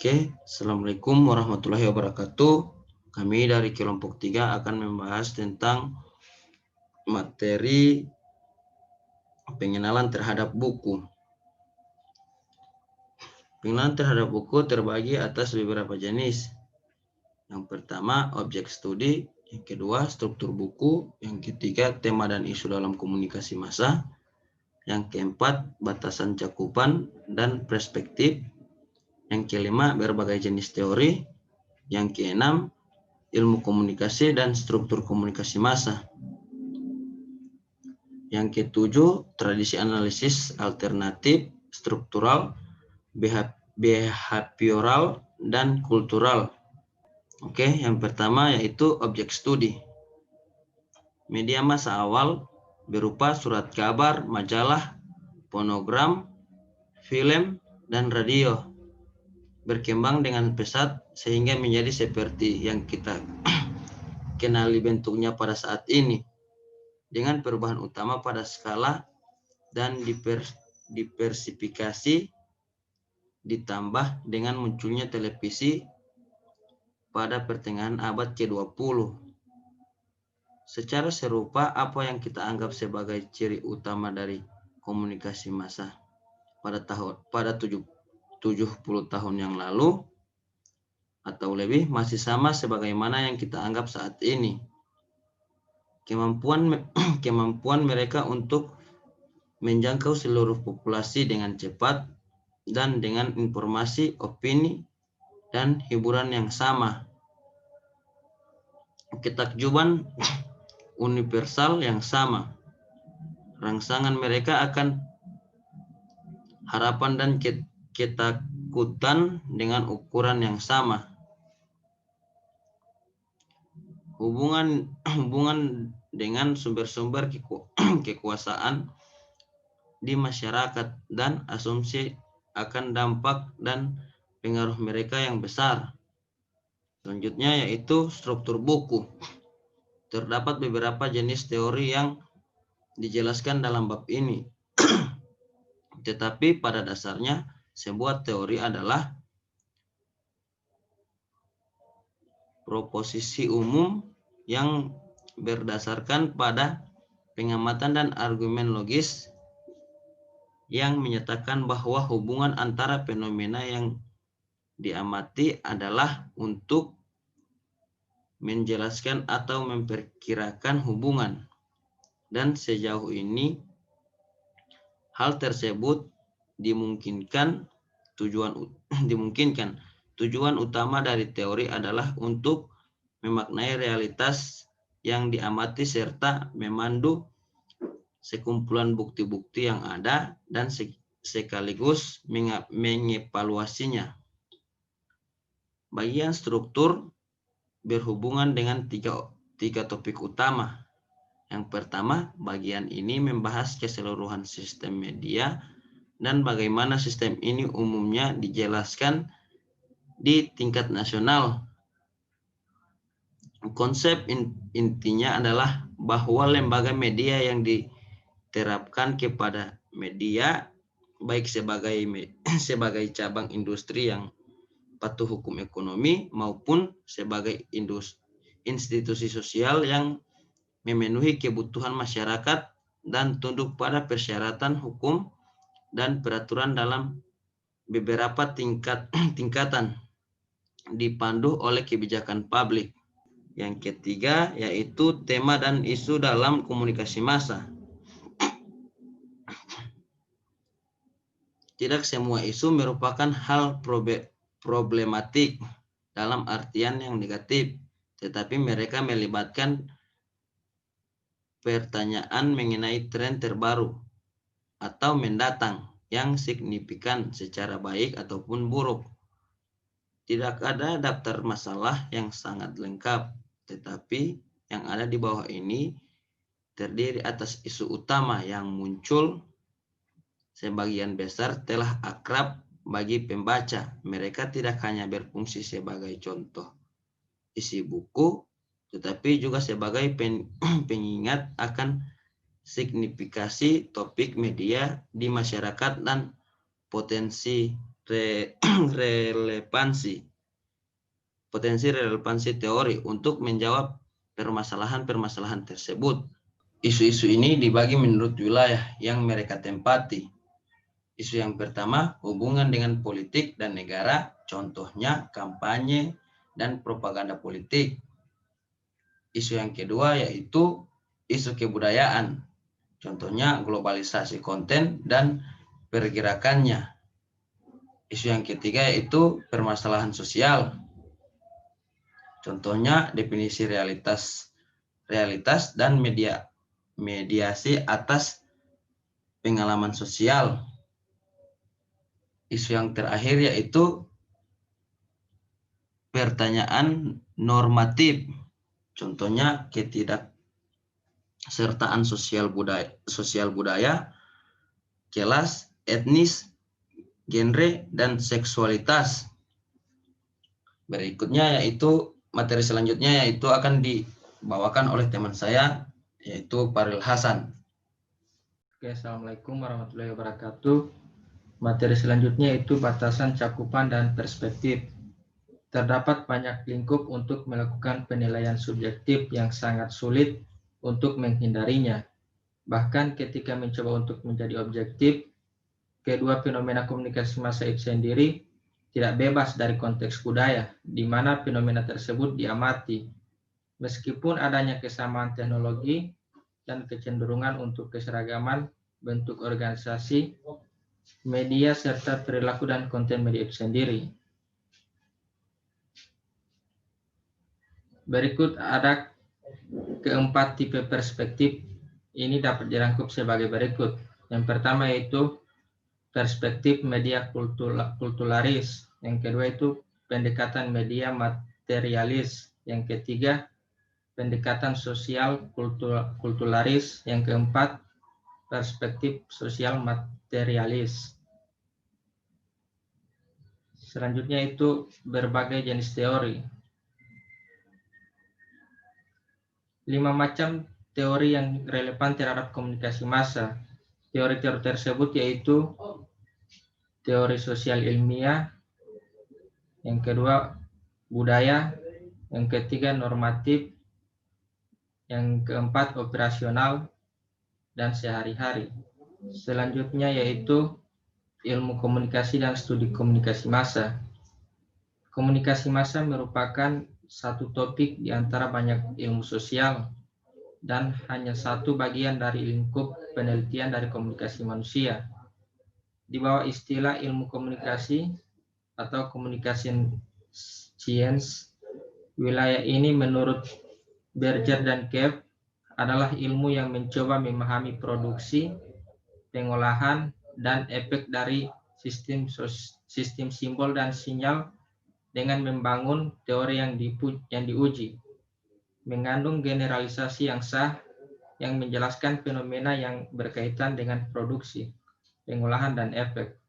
Oke, Assalamualaikum warahmatullahi wabarakatuh. Kami dari kelompok 3 akan membahas tentang materi pengenalan terhadap buku. Pengenalan terhadap buku terbagi atas beberapa jenis. Yang pertama, objek studi. Yang kedua, struktur buku. Yang ketiga, tema dan isu dalam komunikasi massa. Yang keempat, batasan cakupan dan perspektif. Yang kelima, berbagai jenis teori. Yang keenam, ilmu komunikasi dan struktur komunikasi massa. Yang ketujuh, tradisi analisis alternatif, struktural, behavioral, dan kultural. Oke, yang pertama yaitu objek studi. Media massa awal berupa surat kabar, majalah, fonogram, film, dan radio. Berkembang dengan pesat sehingga menjadi seperti yang kita kenali bentuknya pada saat ini, dengan perubahan utama pada skala dan diversifikasi, ditambah dengan munculnya televisi pada pertengahan abad ke-20. Secara serupa, apa yang kita anggap sebagai ciri utama dari komunikasi massa pada 70 tahun yang lalu atau lebih masih sama sebagaimana yang kita anggap saat ini. Kemampuan mereka untuk menjangkau seluruh populasi dengan cepat dan dengan informasi, opini, dan hiburan yang sama. Ketakjuban universal yang sama. Rangsangan mereka akan harapan dan ketakutan dengan ukuran yang sama. Hubungan dengan sumber-sumber kekuasaan di masyarakat dan asumsi akan dampak dan pengaruh mereka yang besar. Selanjutnya yaitu struktur buku. Terdapat beberapa jenis teori yang dijelaskan dalam bab ini. Tetapi pada dasarnya sebuah teori adalah proposisi umum yang berdasarkan pada pengamatan dan argumen logis yang menyatakan bahwa hubungan antara fenomena yang diamati adalah untuk menjelaskan atau memperkirakan hubungan, dan sejauh ini hal tersebut dimungkinkan. Tujuan utama dari teori adalah untuk memaknai realitas yang diamati serta memandu sekumpulan bukti-bukti yang ada dan sekaligus mengevaluasinya. Bagian struktur berhubungan dengan tiga topik utama. Yang pertama, bagian ini membahas keseluruhan sistem media dan bagaimana sistem ini umumnya dijelaskan di tingkat nasional. Konsep intinya adalah bahwa lembaga media yang diterapkan kepada media, baik sebagai cabang industri yang patuh hukum ekonomi maupun sebagai institusi sosial yang memenuhi kebutuhan masyarakat dan tunduk pada persyaratan hukum dan peraturan dalam beberapa tingkatan, dipandu oleh kebijakan publik. Yang ketiga yaitu tema dan isu dalam komunikasi massa. Tidak semua isu merupakan hal problematik dalam artian yang negatif, tetapi mereka melibatkan pertanyaan mengenai tren terbaru atau mendatang yang signifikan secara baik ataupun buruk. Tidak ada daftar masalah yang sangat lengkap, tetapi yang ada di bawah ini terdiri atas isu utama yang muncul sebagian besar telah akrab bagi pembaca. Mereka tidak hanya berfungsi sebagai contoh isi buku, tetapi juga sebagai pengingat akan signifikasi topik media di masyarakat dan potensi relevansi, potensi relevansi teori untuk menjawab permasalahan-permasalahan tersebut. Isu-isu ini dibagi menurut wilayah yang mereka tempati. Isu yang pertama, hubungan dengan politik dan negara, contohnya kampanye dan propaganda politik. Isu yang kedua yaitu isu kebudayaan, contohnya globalisasi konten dan pergerakannya. Isu yang ketiga yaitu permasalahan sosial, contohnya definisi realitas dan mediasi atas pengalaman sosial. Isu yang terakhir yaitu pertanyaan normatif, contohnya ketidaksertaan sosial budaya, kelas, etnis, genre, dan seksualitas. Berikutnya yaitu materi selanjutnya yaitu akan dibawakan oleh teman saya yaitu Faril Hasan. Oke, Assalamualaikum warahmatullahi wabarakatuh. Materi selanjutnya yaitu batasan cakupan dan perspektif. Terdapat banyak lingkup untuk melakukan penilaian subjektif yang sangat sulit untuk menghindarinya. Bahkan ketika mencoba untuk menjadi objektif, kedua fenomena komunikasi massa itu sendiri tidak bebas dari konteks budaya, di mana fenomena tersebut diamati. Meskipun adanya kesamaan teknologi dan kecenderungan untuk keseragaman bentuk organisasi, media, serta perilaku dan konten media itu sendiri. Berikut ada keempat tipe perspektif. Ini dapat dirangkum sebagai berikut. Yang pertama yaitu perspektif media kulturalis. Yang kedua itu pendekatan media materialis. Yang ketiga pendekatan sosial kulturalis. Yang keempat perspektif sosial materialis. Selanjutnya itu berbagai jenis teori. 5 macam teori yang relevan terhadap komunikasi massa. Teori-teori tersebut yaitu teori sosial ilmiah, yang kedua budaya, yang ketiga normatif, yang keempat operasional, dan sehari-hari. Selanjutnya yaitu ilmu komunikasi dan studi komunikasi massa. Komunikasi massa merupakan satu topik di antara banyak ilmu sosial dan hanya satu bagian dari lingkup penelitian dari komunikasi manusia. Di bawah istilah ilmu komunikasi atau communication science, wilayah ini menurut Berger dan Kev adalah ilmu yang mencoba memahami produksi, pengolahan, dan efek dari sistem simbol dan sinyal dengan membangun teori yang diuji, mengandung generalisasi yang sah yang menjelaskan fenomena yang berkaitan dengan produksi, pengolahan, dan efek.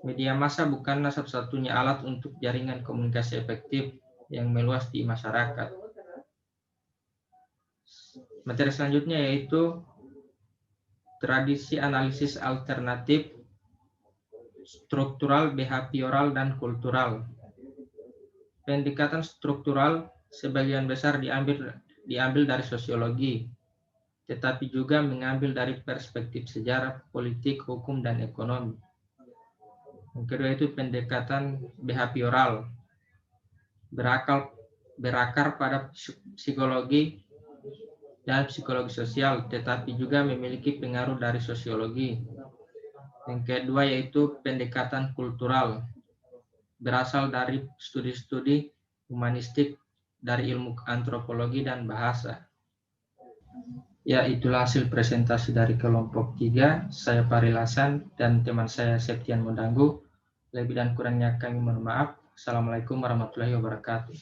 Media massa bukanlah satu-satunya alat untuk jaringan komunikasi efektif yang meluas di masyarakat. Materi selanjutnya yaitu tradisi analisis alternatif, struktural, behavioral, dan kultural. Pendekatan struktural sebagian besar diambil dari sosiologi, tetapi juga mengambil dari perspektif sejarah, politik, hukum, dan ekonomi. Yang kedua itu pendekatan behavioral, berakar pada psikologi dan psikologi sosial, tetapi juga memiliki pengaruh dari sosiologi. Yang kedua yaitu pendekatan kultural, berasal dari studi-studi humanistik dari ilmu antropologi dan bahasa. Ya, itulah hasil presentasi dari kelompok 3. Saya Faril Hasan dan teman saya Septian Mondanggu. Lebih dan kurangnya kami mohon maaf. Assalamualaikum warahmatullahi wabarakatuh.